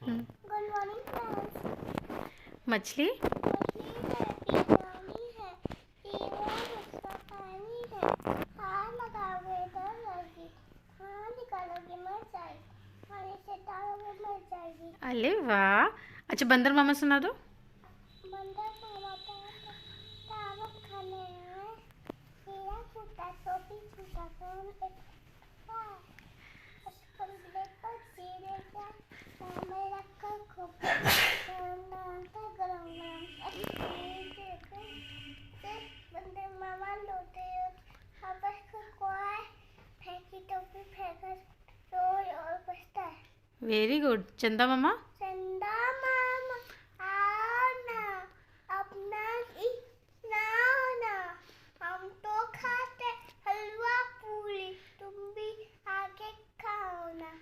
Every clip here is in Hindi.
Good morning friends. मछली मछली है, पिरानी है, कीड़ा उसका पानी है। हाथ लगाओगे तो लगी, हाथ निकालोगे मर जाएगी, पानी से डालोगे मर जाएगी। अरे वाह। अच्छा बंदर मामा सुना दो। बंदर मामा दावत खाने आए, कीड़ा फूटा टोपी छूटा कौन एक पाए, उस बंदे पर जीरे का सामने रखकर खूब गरम गरम था गरम गरम बंदे मामा लोटे वापस को आए, फेंकी टोपी फेंका रोज और बचता है। Very good. चंदा मामा। चंदा मामा आओ ना, अपना नाओ ना, हम तो खाते हलवा पूरी, तुम भी आके खाओ ना।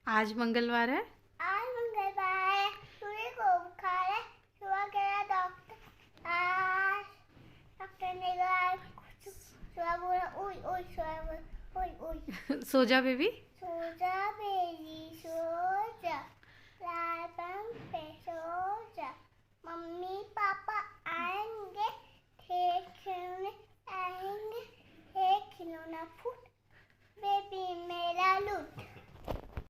आज मंगलवार है। आज मंगलवार है, सूर्य को बुखार है, सुबह गया डॉक्टर, आज डॉक्टर ने कहा सुबह बोला ओई ओई सुबह बोला ओई ओई। सो जा बेबी। सो जा